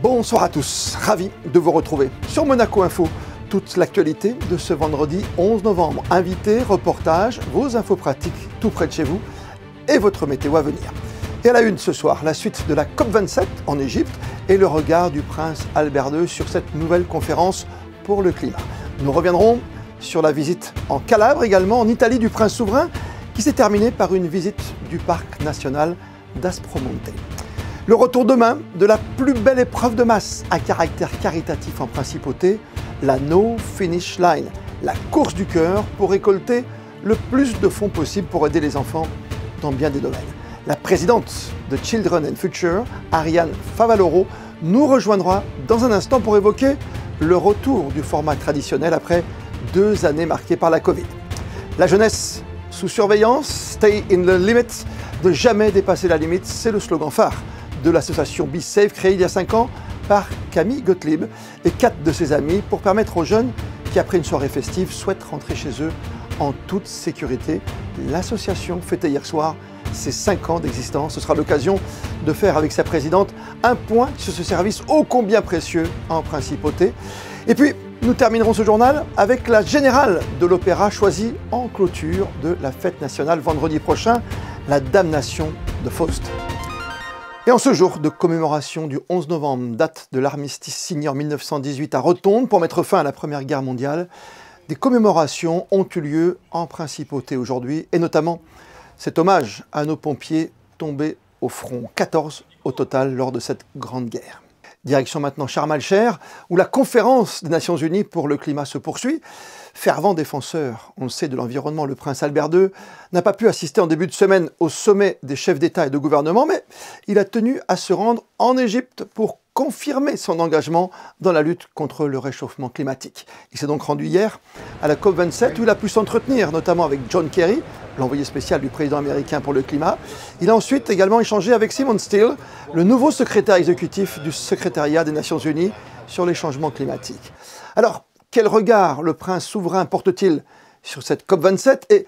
Bonsoir à tous, ravi de vous retrouver sur Monaco Info. Toute l'actualité de ce vendredi 11 novembre. Invités, reportages, vos infos pratiques tout près de chez vous et votre météo à venir. Et à la une ce soir, la suite de la COP27 en Égypte et le regard du prince Albert II sur cette nouvelle conférence pour le climat. Nous reviendrons sur la visite en Calabre, également en Italie, du prince souverain qui s'est terminée par une visite du parc national d'Aspromonte. Le retour demain de la plus belle épreuve de masse à caractère caritatif en principauté, la No Finish Line, la course du cœur pour récolter le plus de fonds possible pour aider les enfants dans bien des domaines. La présidente de Children and Future, Ariane Favaloro, nous rejoindra dans un instant pour évoquer le retour du format traditionnel après 2 années marquées par la Covid. La jeunesse sous surveillance, Stay in the Limit, de jamais dépasser la limite, c'est le slogan phare de l'association Be Safe, créée il y a 5 ans par Camille Gottlieb et 4 de ses amis pour permettre aux jeunes qui, après une soirée festive, souhaitent rentrer chez eux en toute sécurité. L'association fêtait hier soir ses 5 ans d'existence. Ce sera l'occasion de faire avec sa présidente un point sur ce service ô combien précieux en principauté. Et puis, nous terminerons ce journal avec la générale de l'opéra choisie en clôture de la fête nationale vendredi prochain, la Damnation de Faust. Et en ce jour de commémoration du 11 novembre, date de l'armistice signé en 1918 à Rotonde pour mettre fin à la Première Guerre mondiale, des commémorations ont eu lieu en principauté aujourd'hui, et notamment cet hommage à nos pompiers tombés au front, 14 au total lors de cette grande guerre. Direction maintenant Sharm el-Sheikh, où la conférence des Nations Unies pour le climat se poursuit. Fervent défenseur, on le sait, de l'environnement, le prince Albert II n'a pas pu assister en début de semaine au sommet des chefs d'État et de gouvernement, mais il a tenu à se rendre en Égypte pour confirmer son engagement dans la lutte contre le réchauffement climatique. Il s'est donc rendu hier à la COP27 où il a pu s'entretenir notamment avec John Kerry, l'envoyé spécial du président américain pour le climat. Il a ensuite également échangé avec Simon Steele, le nouveau secrétaire exécutif du secrétariat des Nations Unies sur les changements climatiques. Alors, quel regard le prince souverain porte-t-il sur cette COP27 et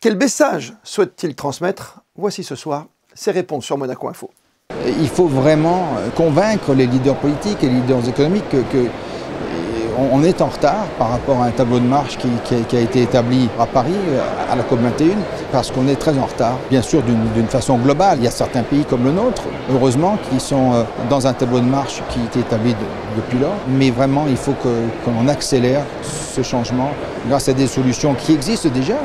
quel message souhaite-t-il transmettre? Voici ce soir ses réponses sur Monaco Info. Il faut vraiment convaincre les leaders politiques et les leaders économiques qu'on est en retard par rapport à un tableau de marche qui a été établi à Paris à la COP21, parce qu'on est très en retard. Bien sûr, d'une façon globale, il y a certains pays comme le nôtre, heureusement, qui sont dans un tableau de marche qui a été établi depuis lors. Mais vraiment, il faut qu'on accélère ce changement grâce à des solutions qui existent déjà,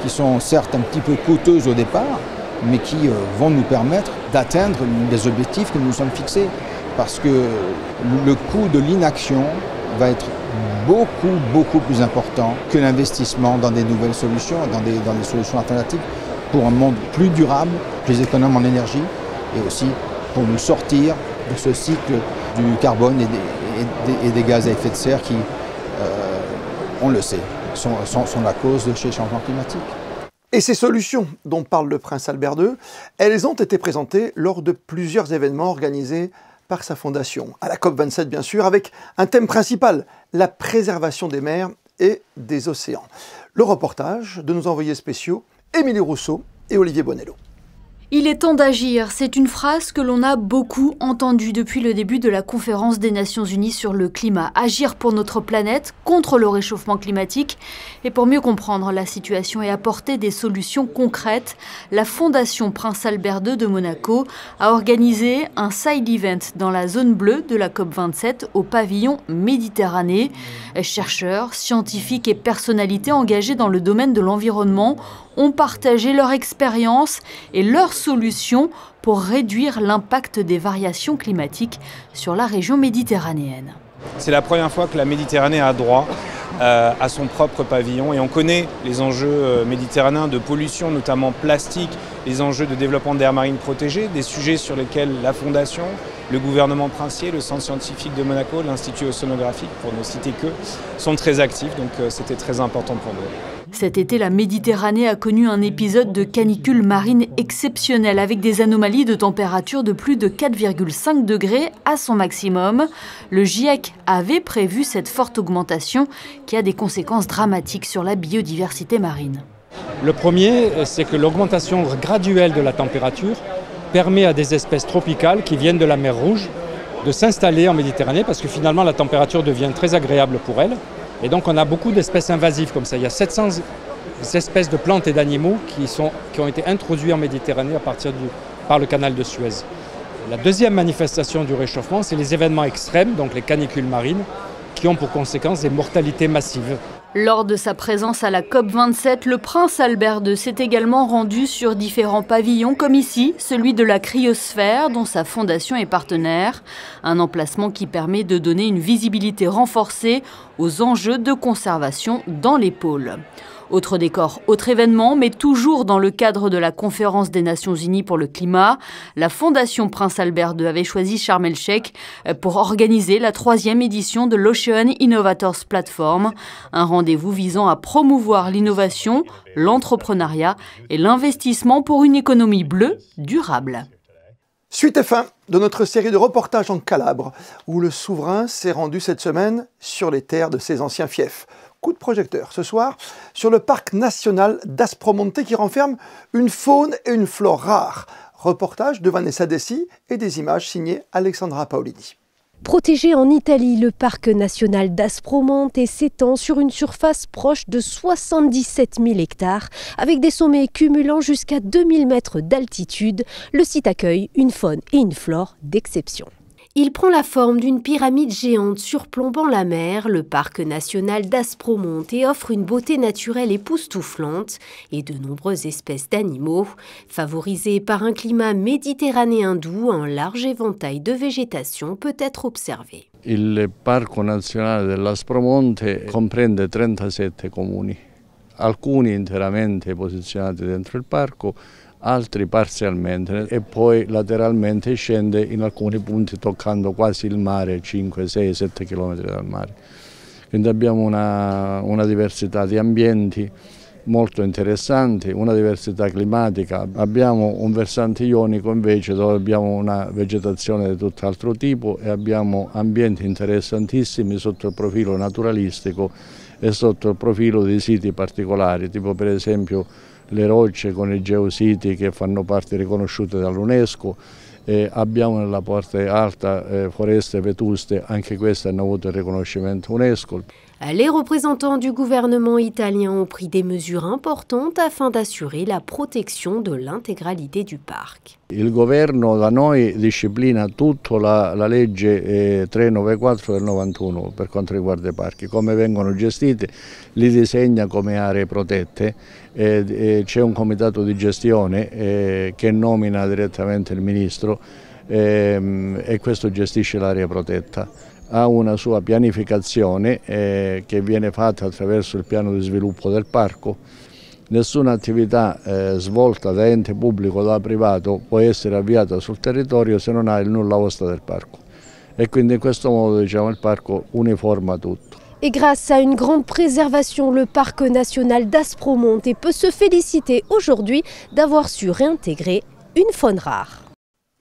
qui sont certes un petit peu coûteuses au départ, mais qui vont nous permettre d'atteindre les objectifs que nous nous sommes fixés. Parce que le coût de l'inaction va être beaucoup plus important que l'investissement dans des nouvelles solutions, dans des solutions alternatives pour un monde plus durable, plus économe en énergie et aussi pour nous sortir de ce cycle du carbone et des gaz à effet de serre qui, on le sait, sont la cause de ces changements climatiques. Et ces solutions dont parle le prince Albert II, elles ont été présentées lors de plusieurs événements organisés par sa fondation. À la COP27 bien sûr, avec un thème principal, la préservation des mers et des océans. Le reportage de nos envoyés spéciaux, Émilie Rousseau et Olivier Bonello. Il est temps d'agir, c'est une phrase que l'on a beaucoup entendue depuis le début de la conférence des Nations Unies sur le climat. Agir pour notre planète, contre le réchauffement climatique et pour mieux comprendre la situation et apporter des solutions concrètes, la Fondation Prince Albert II de Monaco a organisé un side event dans la zone bleue de la COP27 au pavillon Méditerranée. Chercheurs, scientifiques et personnalités engagées dans le domaine de l'environnement ont partagé leur expérience et leurs solutions pour réduire l'impact des variations climatiques sur la région méditerranéenne. C'est la première fois que la Méditerranée a droit à son propre pavillon et on connaît les enjeux méditerranéens de pollution, notamment plastique, les enjeux de développement d'aires marines protégées, des sujets sur lesquels la Fondation, le gouvernement princier, le Centre scientifique de Monaco, l'Institut océanographique, pour ne citer que, sont très actifs, donc c'était très important pour nous. Cet été, la Méditerranée a connu un épisode de canicule marine exceptionnel avec des anomalies de température de plus de 4,5 degrés à son maximum. Le GIEC avait prévu cette forte augmentation qui a des conséquences dramatiques sur la biodiversité marine. Le premier, c'est que l'augmentation graduelle de la température permet à des espèces tropicales qui viennent de la mer Rouge de s'installer en Méditerranée parce que finalement la température devient très agréable pour elles. Et donc on a beaucoup d'espèces invasives comme ça. Il y a 700 espèces de plantes et d'animaux qui ont été introduits en Méditerranée par le canal de Suez. La deuxième manifestation du réchauffement, c'est les événements extrêmes, donc les canicules marines, qui ont pour conséquence des mortalités massives. Lors de sa présence à la COP27, le prince Albert II s'est également rendu sur différents pavillons, comme ici, celui de la Cryosphère, dont sa fondation est partenaire. Un emplacement qui permet de donner une visibilité renforcée aux enjeux de conservation dans les pôles. Autre décor, autre événement, mais toujours dans le cadre de la conférence des Nations Unies pour le climat. La Fondation Prince Albert II avait choisi Sharm el-Sheikh pour organiser la 3e édition de l'Ocean Innovators Platform, un rendez-vous visant à promouvoir l'innovation, l'entrepreneuriat et l'investissement pour une économie bleue durable. Suite et fin de notre série de reportages en Calabre, où le souverain s'est rendu cette semaine sur les terres de ses anciens fiefs. Coup de projecteur ce soir sur le parc national d'Aspromonte qui renferme une faune et une flore rares. Reportage de Vanessa Dessi et des images signées Alexandra Paolini. Protégé en Italie, le parc national d'Aspromonte s'étend sur une surface proche de 77 000 hectares, avec des sommets cumulant jusqu'à 2000 mètres d'altitude. Le site accueille une faune et une flore d'exception. Il prend la forme d'une pyramide géante surplombant la mer. Le parc national d'Aspromonte offre une beauté naturelle époustouflante et de nombreuses espèces d'animaux. Favorisé par un climat méditerranéen doux, un large éventail de végétation peut être observé. Il Parco Nazionale dell'Aspromonte comprende 37 comuni, alcuni interamente posizionati dentro il parco, altri parzialmente e poi lateralmente scende in alcuni punti toccando quasi il mare, 5, 6, 7 km dal mare. Quindi abbiamo una diversità di ambienti molto interessanti, una diversità climatica. Abbiamo un versante ionico invece dove abbiamo una vegetazione di tutt'altro tipo e abbiamo ambienti interessantissimi sotto il profilo naturalistico e sotto il profilo di siti particolari, tipo per esempio le rocce con i geositi che fanno parte riconosciute dall'UNESCO. Abbiamo nella parte alta foreste vetuste, anche queste hanno avuto il riconoscimento UNESCO. Les représentants du gouvernement italien ont pris des mesures importantes afin d'assurer la protection de l'intégralité du parc. Il governo da noi disciplina tutta la legge 394 del 91 per quanto riguarda i parchi, come vengono gestiti, li disegna come aree protette, c'è un comitato di gestione che nomina direttamente il ministro e questo gestisce l'area protetta. Ha una sua pianificazione che viene fatta attraverso il piano di sviluppo del parco. Nessuna attività svolta da ente pubblico o da privato può essere avviata sul territorio se non ha il nulla osta del parco. E quindi in questo modo il parco uniforma tutto. Et grâce à une grande préservation, le parc national d'Aspromonte peut se féliciter aujourd'hui d'avoir su réintégrer une faune rare.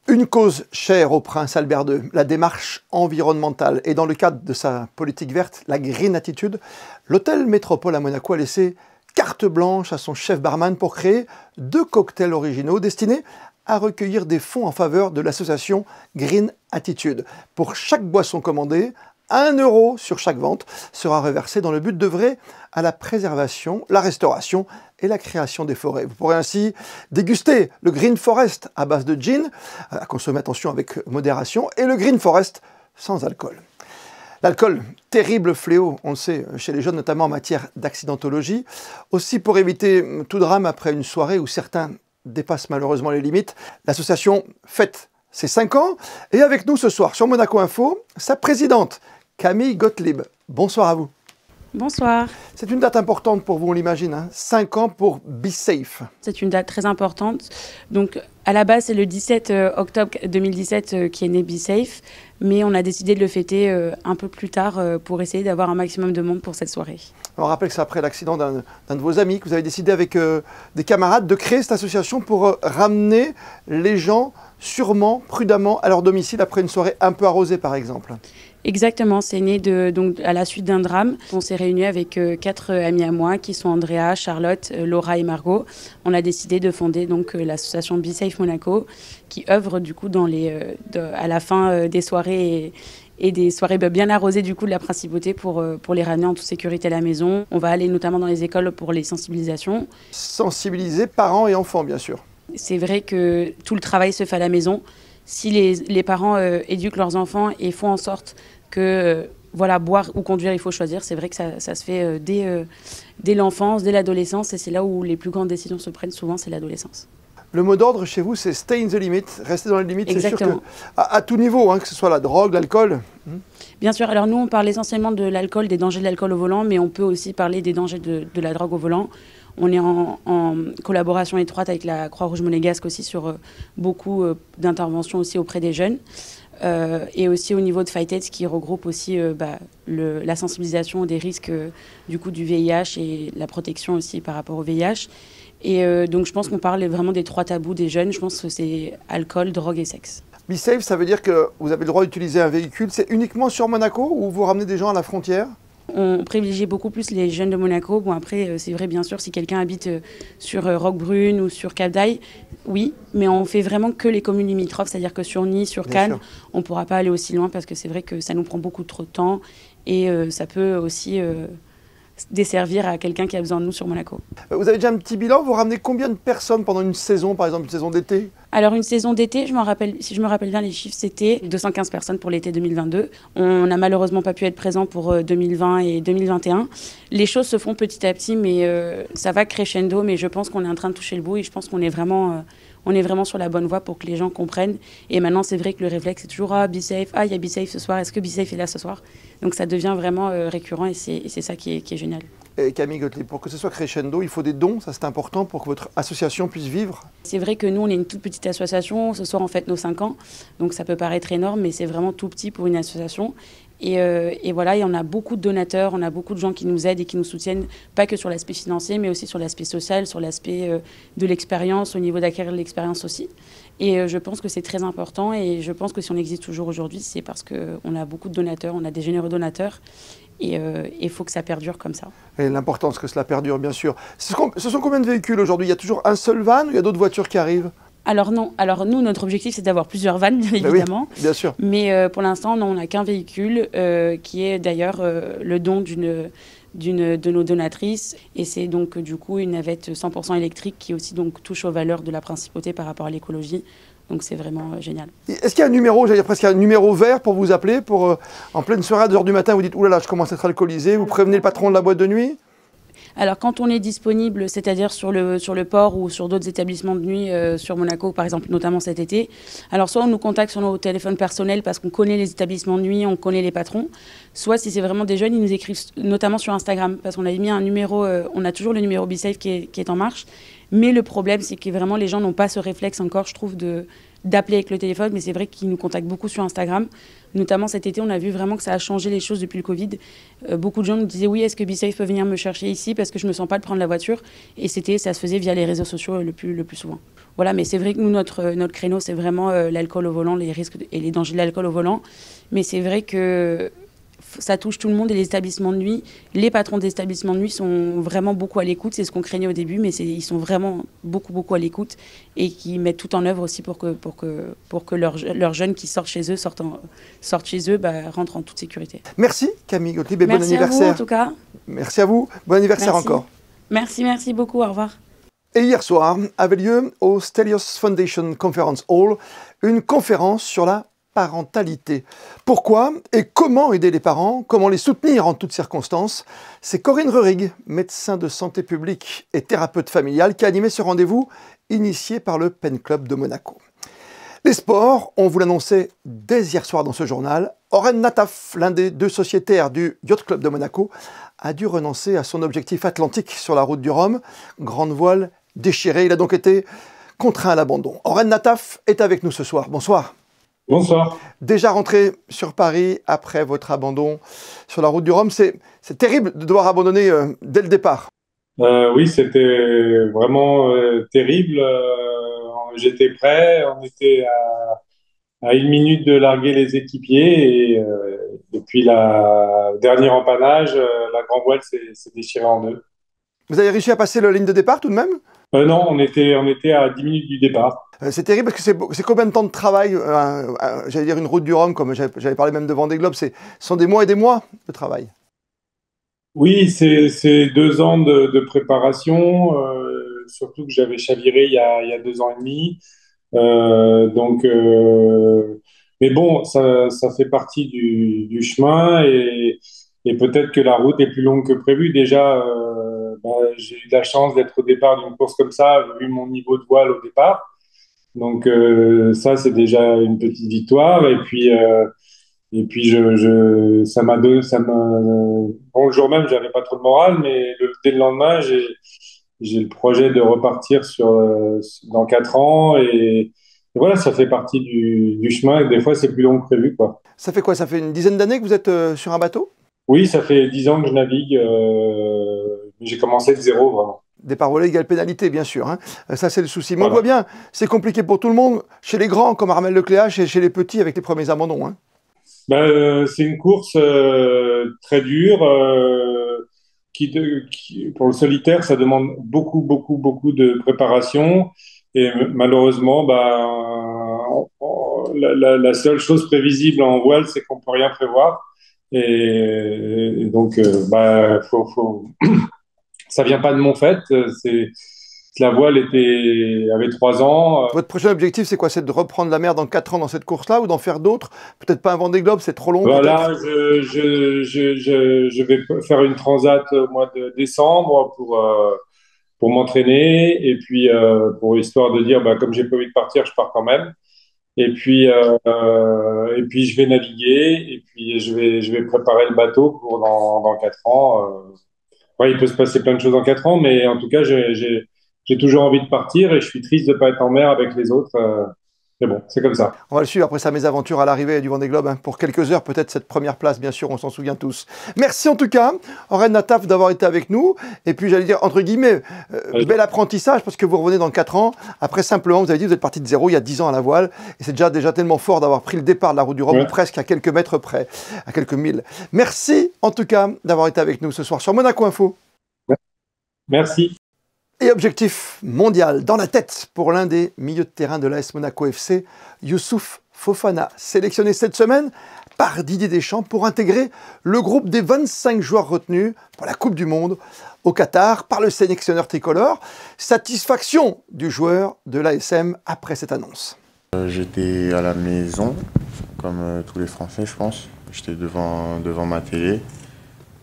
Une cause chère au prince Albert II, la démarche environnementale. Et dans le cadre de sa politique verte, la Green Attitude, l'hôtel Métropole à Monaco a laissé carte blanche à son chef barman pour créer 2 cocktails originaux destinés à recueillir des fonds en faveur de l'association Green Attitude. Pour chaque boisson commandée, 1 € sur chaque vente sera reversé dans le but d'œuvrer à la préservation, la restauration et la création des forêts. Vous pourrez ainsi déguster le Green Forest à base de gin, à consommer attention avec modération, et le Green Forest sans alcool. L'alcool, terrible fléau, on le sait, chez les jeunes, notamment en matière d'accidentologie. Aussi, pour éviter tout drame après une soirée où certains dépassent malheureusement les limites, l'association fête ses 5 ans. Et avec nous ce soir sur Monaco Info, sa présidente, Camille Gottlieb. Bonsoir à vous. Bonsoir. C'est une date importante pour vous, on l'imagine, hein. 5 ans pour Be Safe. C'est une date très importante. Donc, à la base, c'est le 17 octobre 2017 qui est né Be Safe, mais on a décidé de le fêter un peu plus tard pour essayer d'avoir un maximum de monde pour cette soirée. On rappelle que c'est après l'accident d'un de vos amis que vous avez décidé avec des camarades de créer cette association pour ramener les gens sûrement, prudemment à leur domicile après une soirée un peu arrosée par exemple. Exactement, c'est né donc, à la suite d'un drame. On s'est réunis avec 4 amis à moi qui sont Andrea, Charlotte, Laura et Margot. On a décidé de fonder donc l'association Be Safe Safe Monaco, qui œuvre du coup à la fin des soirées et des soirées bien arrosées du coup de la principauté pour les ramener en toute sécurité à la maison. On va aller notamment dans les écoles pour les sensibilisations. Sensibiliser parents et enfants, bien sûr. C'est vrai que tout le travail se fait à la maison. Si les parents éduquent leurs enfants et font en sorte que voilà, boire ou conduire, il faut choisir, c'est vrai que ça se fait dès l'enfance, dès l'adolescence, et c'est là où les plus grandes décisions se prennent souvent, c'est l'adolescence. Le mot d'ordre chez vous, c'est stay in the limit, rester dans les limites. Exactement. C'est sûr qu'à tout niveau, hein, que ce soit la drogue, l'alcool. Bien sûr, alors nous on parle essentiellement de l'alcool, des dangers de l'alcool au volant, mais on peut aussi parler des dangers de la drogue au volant. On est en collaboration étroite avec la Croix-Rouge monégasque aussi sur beaucoup d'interventions aussi auprès des jeunes. Et aussi au niveau de Fight-Aids qui regroupe aussi la sensibilisation des risques du coup du VIH et la protection aussi par rapport au VIH. Et donc je pense qu'on parle vraiment des 3 tabous des jeunes. Je pense que c'est alcool, drogue et sexe. BeSafe, ça veut dire que vous avez le droit d'utiliser un véhicule. C'est uniquement sur Monaco ou vous ramenez des gens à la frontière? On privilégie beaucoup plus les jeunes de Monaco. Bon, après, c'est vrai, bien sûr, si quelqu'un habite sur Roquebrune ou sur Cap d'Aille, oui, mais on fait vraiment que les communes limitrophes, c'est-à-dire que sur Nice, sur Cannes, on ne pourra pas aller aussi loin parce que c'est vrai que ça nous prend beaucoup trop de temps et ça peut aussi desservir à quelqu'un qui a besoin de nous sur Monaco. Vous avez déjà un petit bilan? Vous ramenez combien de personnes pendant une saison, par exemple une saison d'été? Alors une saison d'été, si je me rappelle bien les chiffres, c'était 215 personnes pour l'été 2022. On n'a malheureusement pas pu être présent pour 2020 et 2021. Les choses se font petit à petit, mais ça va crescendo, mais je pense qu'on est en train de toucher le bout et je pense qu'on est vraiment sur la bonne voie pour que les gens comprennent. Et maintenant, c'est vrai que le réflexe, c'est toujours « Ah, BeSafe, il y a BeSafe ce soir, est-ce que BeSafe est là ce soir ?» Donc ça devient vraiment récurrent et c'est ça qui est génial. Et Camille Gottlieb, pour que ce soit crescendo, il faut des dons, ça c'est important pour que votre association puisse vivre? C'est vrai que nous, on est une toute petite association, ce soir on fête nos 5 ans, donc ça peut paraître énorme, mais c'est vraiment tout petit pour une association. Et voilà, et on a beaucoup de donateurs, on a beaucoup de gens qui nous aident et qui nous soutiennent, pas que sur l'aspect financier, mais aussi sur l'aspect social, sur l'aspect de l'expérience, au niveau d'acquérir de l'expérience aussi. Et je pense que c'est très important et je pense que si on existe toujours aujourd'hui, c'est parce qu'on a beaucoup de donateurs, on a des généreux donateurs et il faut que ça perdure comme ça. Et l'importance que cela perdure, bien sûr. Ce sont combien de véhicules aujourd'hui? Il y a toujours un seul van ou il y a d'autres voitures qui arrivent? Alors non, alors nous, notre objectif, c'est d'avoir plusieurs vannes, bien évidemment. Oui, bien sûr. Mais pour l'instant, on n'a qu'un véhicule qui est d'ailleurs le don d'une de nos donatrices. Et c'est donc du coup une navette 100% électrique qui aussi donc touche aux valeurs de la principauté par rapport à l'écologie. Donc c'est vraiment génial. Est-ce qu'il y a un numéro, j'allais dire presque un numéro vert pour vous appeler, pour en pleine soirée à 2h du matin, vous dites « Ouh là là, je commence à être alcoolisé », vous prévenez le patron de la boîte de nuit? Alors quand on est disponible, c'est-à-dire sur le port ou sur d'autres établissements de nuit sur Monaco, par exemple, notamment cet été, alors soit on nous contacte sur nos téléphones personnels parce qu'on connaît les établissements de nuit, on connaît les patrons, soit si c'est vraiment des jeunes, ils nous écrivent notamment sur Instagram parce qu'on avait mis un numéro, on a toujours le numéro BeSafe qui est en marche, mais le problème c'est que vraiment les gens n'ont pas ce réflexe encore, je trouve, d'appeler avec le téléphone, mais c'est vrai qu'ils nous contactent beaucoup sur Instagram. Notamment cet été, on a vu vraiment que ça a changé les choses depuis le Covid. Beaucoup de gens nous disaient « Oui, est-ce que BeSafe peut venir me chercher ici parce que je ne me sens pas de prendre la voiture ?» Et ça se faisait via les réseaux sociaux le plus souvent. Voilà, mais c'est vrai que nous, notre créneau, c'est vraiment l'alcool au volant, les risques et les dangers de l'alcool au volant. Mais c'est vrai que ça touche tout le monde et les établissements de nuit. Les patrons des établissements de nuit sont vraiment beaucoup à l'écoute. C'est ce qu'on craignait au début, mais ils sont vraiment beaucoup à l'écoute et qui mettent tout en œuvre aussi pour que leurs jeunes qui sortent chez eux, rentrent en toute sécurité. Merci Camille Gottlieb et bon anniversaire. Merci à vous en tout cas. Merci à vous. Bon anniversaire encore. Merci beaucoup. Au revoir. Et hier soir avait lieu au Stelios Foundation Conference Hall une conférence sur la parentalité. Pourquoi et comment aider les parents, comment les soutenir en toutes circonstances? C'est Corinne Rurig, médecin de santé publique et thérapeute familiale, qui a animé ce rendez-vous initié par le Pen Club de Monaco. Les sports, on vous l'annonçait dès hier soir dans ce journal, Oren Nataf, l'un des deux sociétaires du Yacht Club de Monaco, a dû renoncer à son objectif atlantique sur la route du Rhum, grande voile déchirée. Il a donc été contraint à l'abandon. Oren Nataf est avec nous ce soir. Bonsoir. Bonsoir. Déjà rentré sur Paris après votre abandon sur la route du Rhum, c'est terrible de devoir abandonner dès le départ. Oui, c'était vraiment terrible. J'étais prêt, on était à 1 minute de larguer les équipiers et depuis la dernière empannage, la grand voile s'est déchirée en deux. Vous avez réussi à passer la ligne de départ tout de même? Non, on était à 10 minutes du départ. C'est terrible parce que c'est combien de temps de travail, j'allais dire une route du Rhum, comme j'avais parlé même de Vendée Globe, ce sont des mois et des mois de travail. Oui, c'est 2 ans de préparation, surtout que j'avais chaviré il y a 2 ans et demi. Mais bon, ça fait partie du chemin et peut-être que la route est plus longue que prévu. Déjà, j'ai eu la chance d'être au départ d'une course comme ça, vu mon niveau de voile au départ. Donc ça, c'est déjà une petite victoire. Et puis ça m'a donné, bon, le jour même, j'avais pas trop de morale, mais dès le lendemain, j'ai le projet de repartir dans 4 ans et voilà, ça fait partie du chemin et des fois, c'est plus long que prévu, quoi. Ça fait quoi? Ça fait une dizaine d'années que vous êtes sur un bateau? Oui, ça fait 10 ans que je navigue. J'ai commencé de zéro, vraiment. Départ volé égale pénalité, bien sûr. Hein. Ça, c'est le souci. Mais Voilà. on voit bien, c'est compliqué pour tout le monde, chez les grands comme Armel Lecléache et chez les petits avec les premiers abandons. Hein. C'est une course très dure pour le solitaire, ça demande beaucoup, beaucoup, beaucoup de préparation. Et malheureusement, la seule chose prévisible en voile, c'est qu'on peut rien prévoir. Et donc, ça vient pas de mon fait. La voile avait 3 ans. Votre prochain objectif, c'est quoi? C'est de reprendre la mer dans 4 ans dans cette course-là ou d'en faire d'autres? Peut-être pas un Vendée Globe, c'est trop long. Voilà, je vais faire une transat au mois de décembre pour m'entraîner et puis pour histoire de dire, comme j'ai pas envie de partir, je pars quand même. Et puis je vais naviguer et puis je vais préparer le bateau pour dans 4 ans. Ouais, il peut se passer plein de choses en 4 ans, mais en tout cas, j'ai toujours envie de partir et je suis triste de ne pas être en mer avec les autres. Mais bon, c'est comme ça. On va le suivre après sa mésaventure à l'arrivée du Vendée Globe. Hein. Pour quelques heures, peut-être cette première place, bien sûr, on s'en souvient tous. Merci en tout cas, Oren Nataf, d'avoir été avec nous. Et puis, j'allais dire, entre guillemets, bel apprentissage parce que vous revenez dans 4 ans. Après, simplement, vous avez dit, vous êtes parti de zéro il y a 10 ans à la voile. Et c'est déjà tellement fort d'avoir pris le départ de la route du Rhum, ou presque à quelques mètres près, à quelques milles. Merci en tout cas d'avoir été avec nous ce soir sur Monaco Info. Merci. Et objectif mondial dans la tête pour l'un des milieux de terrain de l'AS Monaco FC, Youssouf Fofana, sélectionné cette semaine par Didier Deschamps pour intégrer le groupe des 25 joueurs retenus pour la Coupe du Monde au Qatar par le sélectionneur tricolore. Satisfaction du joueur de l'ASM après cette annonce. J'étais à la maison, comme tous les Français je pense. J'étais devant ma télé.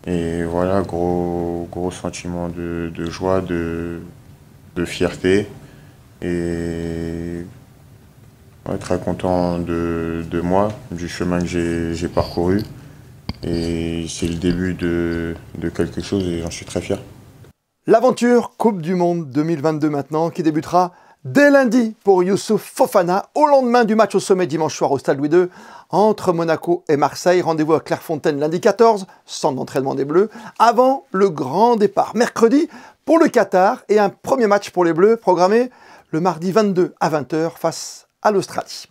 Et voilà, gros sentiment de joie, de fierté. Et ouais, très content de moi, du chemin que j'ai parcouru. Et c'est le début de quelque chose et j'en suis très fier. L'aventure Coupe du Monde 2022 maintenant, qui débutera dès lundi pour Youssouf Fofana, au lendemain du match au sommet dimanche soir au Stade Louis II, entre Monaco et Marseille. Rendez-vous à Clairefontaine lundi 14, centre d'entraînement des Bleus, avant le grand départ mercredi pour le Qatar et un premier match pour les Bleus programmé le mardi 22 à 20h face à l'Australie.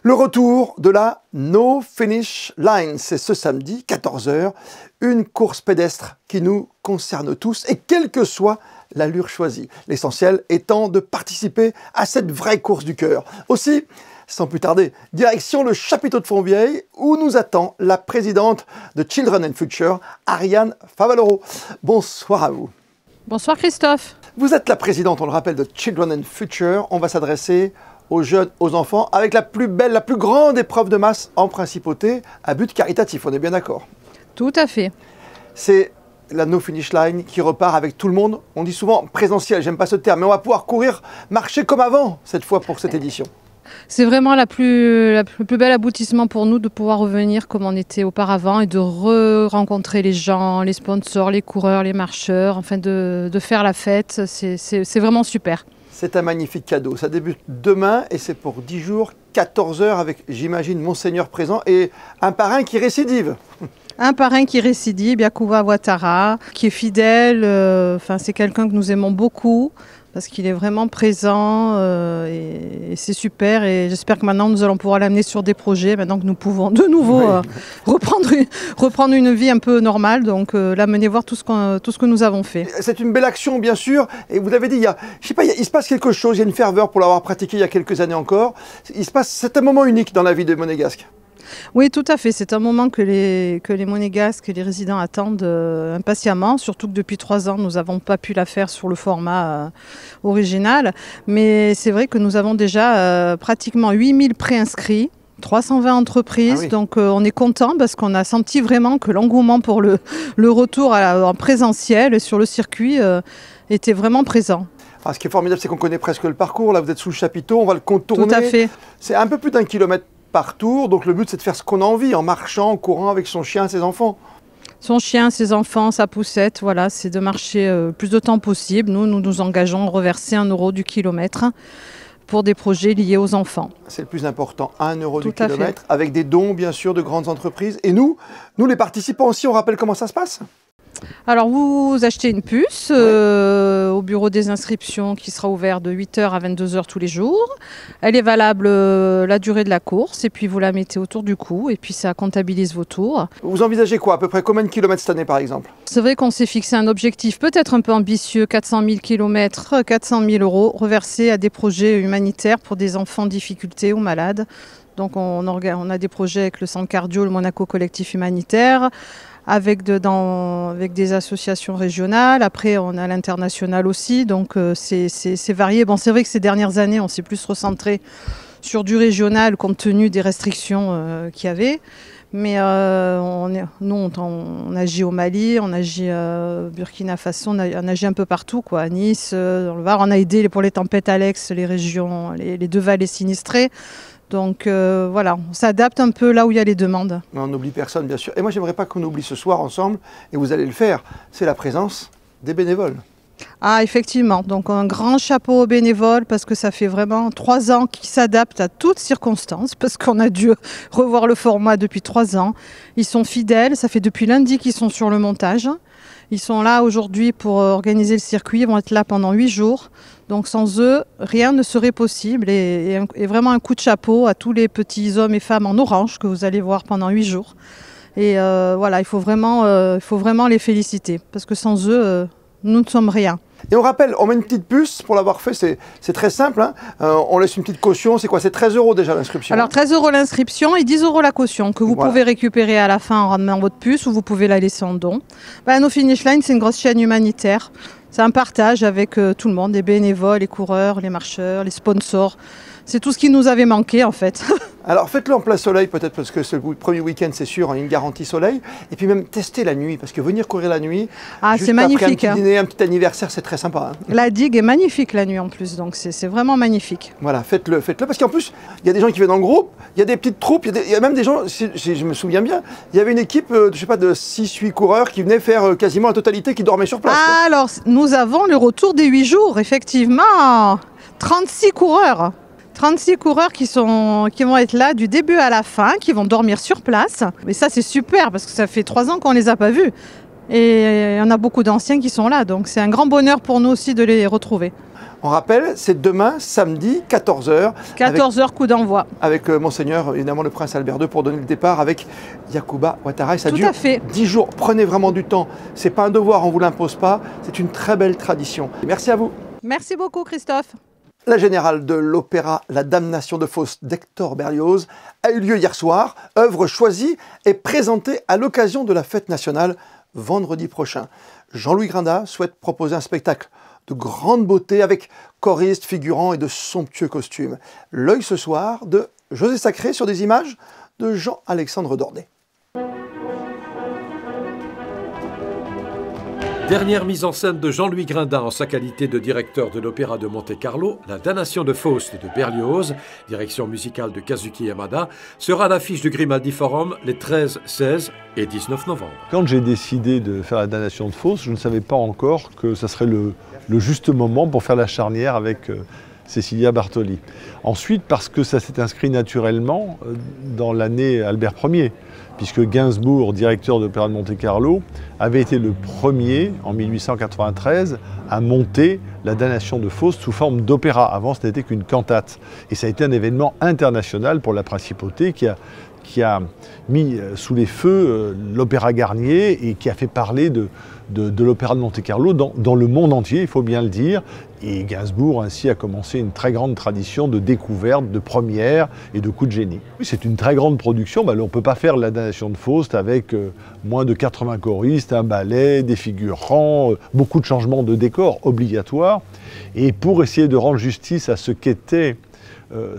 Le retour de la No Finish Line, c'est ce samedi 14h, une course pédestre qui nous concerne tous et quelle que soit l'allure choisie. L'essentiel étant de participer à cette vraie course du cœur. Aussi, sans plus tarder, direction le chapiteau de Fontvieille où nous attend la présidente de Children and Future, Ariane Favaloro. Bonsoir à vous. Bonsoir Christophe. Vous êtes la présidente, on le rappelle, de Children and Future. On va s'adresser aux jeunes, aux enfants, avec la plus belle, la plus grande épreuve de masse en principauté, à but caritatif, on est bien d'accord? Tout à fait. C'est la No Finish Line qui repart avec tout le monde. On dit souvent présentiel, j'aime pas ce terme, mais on va pouvoir courir, marcher comme avant, cette fois pour cette édition. C'est vraiment le plus bel aboutissement pour nous de pouvoir revenir comme on était auparavant et de rencontrer les gens, les sponsors, les coureurs, les marcheurs, enfin de faire la fête. C'est vraiment super. C'est un magnifique cadeau. Ça débute demain et c'est pour 10 jours, 14 heures avec, j'imagine, Monseigneur présent et un parrain qui récidive. Un parrain qui récidive, Yacouba Ouattara, qui est fidèle. C'est quelqu'un que nous aimons beaucoup. parce qu'il est vraiment présent et c'est super. Et j'espère que maintenant nous allons pouvoir l'amener sur des projets, maintenant que nous pouvons de nouveau reprendre une vie un peu normale, donc l'amener voir tout ce que nous avons fait. C'est une belle action bien sûr, et vous l'avez dit, il se passe quelque chose, il y a une ferveur pour l'avoir pratiqué il y a quelques années encore. C'est un moment unique dans la vie des Monégasques. Oui, tout à fait. C'est un moment que les Monégasques et les résidents attendent impatiemment, surtout que depuis 3 ans, nous n'avons pas pu la faire sur le format original. Mais c'est vrai que nous avons déjà pratiquement 8000 préinscrits. 320 entreprises, oui. Donc on est content parce qu'on a senti vraiment que l'engouement pour le retour en présentiel sur le circuit était vraiment présent. Ah, ce qui est formidable, c'est qu'on connaît presque le parcours. Là, vous êtes sous le chapiteau, on va le contourner. Tout à fait. C'est un peu plus d'1 kilomètre par tour, donc le but c'est de faire ce qu'on a envie, en marchant, en courant avec son chien, ses enfants. Son chien, ses enfants, sa poussette, voilà, c'est de marcher le plus de temps possible. Nous nous engageons à reverser 1 € du kilomètre pour des projets liés aux enfants. C'est le plus important, 1 € du kilomètre, avec des dons bien sûr de grandes entreprises. Et nous les participants aussi, on rappelle comment ça se passe ? Alors vous achetez une puce au bureau des inscriptions qui sera ouvert de 8 h à 22 h tous les jours. Elle est valable la durée de la course et puis vous la mettez autour du cou et puis ça comptabilise vos tours. Vous envisagez quoi, à peu près combien de kilomètres cette année par exemple ? C'est vrai qu'on s'est fixé un objectif peut-être un peu ambitieux, 400 000 km, 400 000 € reversés à des projets humanitaires pour des enfants en difficulté ou malades. Donc on a des projets avec le Centre Cardio, le Monaco Collectif Humanitaire, avec des associations régionales. Après, on a l'international aussi, donc c'est varié. Bon, c'est vrai que ces dernières années, on s'est plus recentré sur du régional compte tenu des restrictions qu'il y avait. Mais nous, on agit au Mali, on agit Burkina Faso, on agit un peu partout, quoi. À Nice, dans le Var, on a aidé pour les tempêtes Alex, les régions, les 2 vallées sinistrées. Donc voilà, on s'adapte un peu là où il y a les demandes. Mais on n'oublie personne, bien sûr. Et moi, j'aimerais pas qu'on oublie ce soir ensemble, et vous allez le faire, c'est la présence des bénévoles. Ah, effectivement. Donc un grand chapeau aux bénévoles parce que ça fait vraiment 3 ans qu'ils s'adaptent à toutes circonstances parce qu'on a dû revoir le format depuis 3 ans. Ils sont fidèles, ça fait depuis lundi qu'ils sont sur le montage. Ils sont là aujourd'hui pour organiser le circuit, ils vont être là pendant 8 jours. Donc sans eux, rien ne serait possible et vraiment un coup de chapeau à tous les petits hommes et femmes en orange que vous allez voir pendant 8 jours. Et voilà, il faut vraiment les féliciter parce que sans eux, nous ne sommes rien. Et on rappelle, on met une petite puce pour l'avoir fait, c'est très simple. Hein. On laisse une petite caution, c'est quoi? C'est 13 € déjà l'inscription. Alors 13 € l'inscription et 10 € la caution que vous pouvez récupérer à la fin en ramenant votre puce ou vous pouvez la laisser en don. No Finish Line, c'est une grosse chaîne humanitaire. C'est un partage avec tout le monde, les bénévoles, les coureurs, les marcheurs, les sponsors. C'est tout ce qui nous avait manqué en fait. Alors faites-le en plein soleil peut-être parce que ce premier week-end c'est sûr, une garantie soleil. Et puis même tester la nuit parce que venir courir la nuit, c'est magnifique. Après un petit dîner, un petit anniversaire, c'est très sympa. Hein. La digue est magnifique la nuit en plus, donc c'est vraiment magnifique. Voilà, faites-le parce qu'en plus il y a des gens qui viennent en groupe, il y a des petites troupes, il y a même des gens, je me souviens bien, il y avait une équipe je sais pas, de 6-8 coureurs qui venaient faire quasiment la totalité, qui dormaient sur place. Ah, alors nous avons le retour des 8 jours, effectivement, 36 coureurs. 36 coureurs qui vont être là du début à la fin, qui vont dormir sur place. Mais ça, c'est super parce que ça fait 3 ans qu'on ne les a pas vus. Et on a beaucoup d'anciens qui sont là. Donc, c'est un grand bonheur pour nous aussi de les retrouver. On rappelle, c'est demain, samedi, 14 h. 14 h, coup d'envoi. Avec Monseigneur, évidemment, le Prince Albert II pour donner le départ avec Yacouba Ouattara. Et ça dure 10 jours. Prenez vraiment du temps. Ce n'est pas un devoir, on ne vous l'impose pas. C'est une très belle tradition. Merci à vous. Merci beaucoup, Christophe. La générale de l'opéra La Damnation de Faust d'Hector Berlioz a eu lieu hier soir. Œuvre choisie et présentée à l'occasion de la fête nationale vendredi prochain. Jean-Louis Grinda souhaite proposer un spectacle de grande beauté avec choristes, figurants et de somptueux costumes. L'œil ce soir de José Sacré sur des images de Jean-Alexandre Dordet. Dernière mise en scène de Jean-Louis Grinda en sa qualité de directeur de l'Opéra de Monte-Carlo, La Damnation de Faust de Berlioz, direction musicale de Kazuki Yamada, sera à l'affiche du Grimaldi Forum les 13, 16 et 19 novembre. Quand j'ai décidé de faire La Damnation de Faust, je ne savais pas encore que ça serait le juste moment pour faire la charnière avec Cecilia Bartoli. Ensuite, parce que ça s'est inscrit naturellement dans l'année Albert Ier, puisque Gainsbourg, directeur de l'Opéra de Monte-Carlo, avait été le premier, en 1893, à monter la Damnation de Faust sous forme d'opéra. Avant, ce n'était qu'une cantate. Et ça a été un événement international pour la principauté qui a mis sous les feux l'Opéra Garnier et qui a fait parler de l'Opéra de Monte-Carlo dans le monde entier, il faut bien le dire. Et Gainsbourg ainsi a commencé une très grande tradition de découverte, de premières et de coups de génie. C'est une très grande production. On ne peut pas faire la Damnation de Faust avec moins de 80 choristes, un ballet, des figurants, beaucoup de changements de décor obligatoires. Et pour essayer de rendre justice à ce qu'était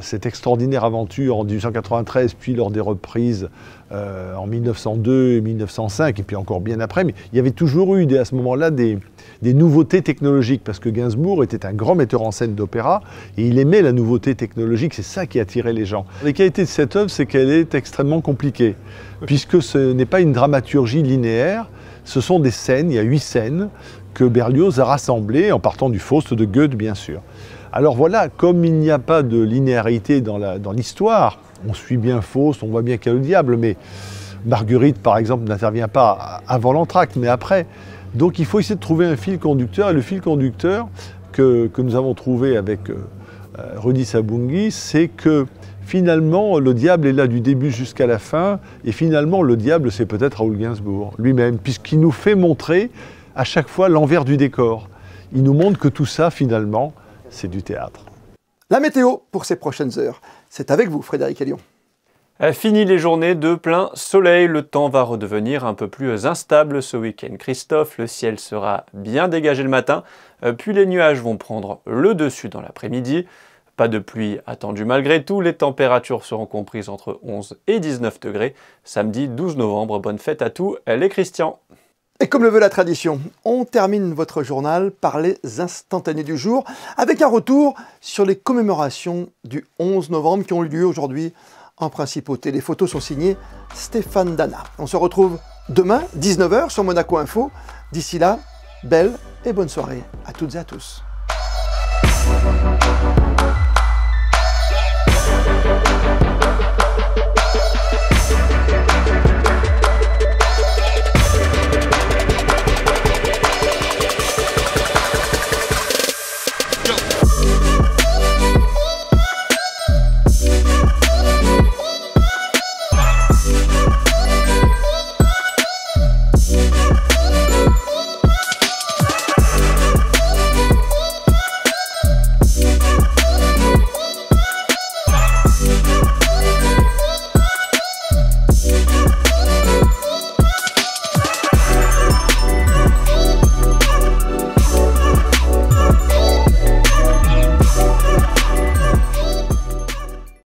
cette extraordinaire aventure en 1893, puis lors des reprises en 1902 et 1905, et puis encore bien après, mais il y avait toujours eu à ce moment-là des nouveautés technologiques, parce que Gainsbourg était un grand metteur en scène d'opéra, et il aimait la nouveauté technologique, c'est ça qui attirait les gens. La qualité de cette œuvre, c'est qu'elle est extrêmement compliquée, puisque ce n'est pas une dramaturgie linéaire, ce sont des scènes, il y a 8 scènes, que Berlioz a rassemblées, en partant du Faust de Goethe, bien sûr. Alors voilà, comme il n'y a pas de linéarité dans l'histoire, on suit bien Faust, on voit bien qu'il y a le diable, mais Marguerite, par exemple, n'intervient pas avant l'entracte, mais après. Donc il faut essayer de trouver un fil conducteur, et le fil conducteur que nous avons trouvé avec Rudi Sabunghi, c'est que finalement, le diable est là du début jusqu'à la fin, et finalement, le diable, c'est peut-être Raoul Gainsbourg lui-même, puisqu'il nous fait montrer à chaque fois l'envers du décor. Il nous montre que tout ça, finalement, c'est du théâtre. La météo pour ces prochaines heures, c'est avec vous, Frédéric Hélion. Fini les journées de plein soleil, le temps va redevenir un peu plus instable ce week-end. Christophe, le ciel sera bien dégagé le matin, puis les nuages vont prendre le dessus dans l'après-midi. Pas de pluie attendue malgré tout, les températures seront comprises entre 11 et 19 degrés. Samedi 12 novembre, bonne fête à tous les Christians. Et comme le veut la tradition, on termine votre journal par les instantanés du jour, avec un retour sur les commémorations du 11 novembre qui ont eu lieu aujourd'hui en Principauté. Les photos sont signées Stéphane Dana. On se retrouve demain, 19h, sur Monaco Info. D'ici là, belle et bonne soirée à toutes et à tous.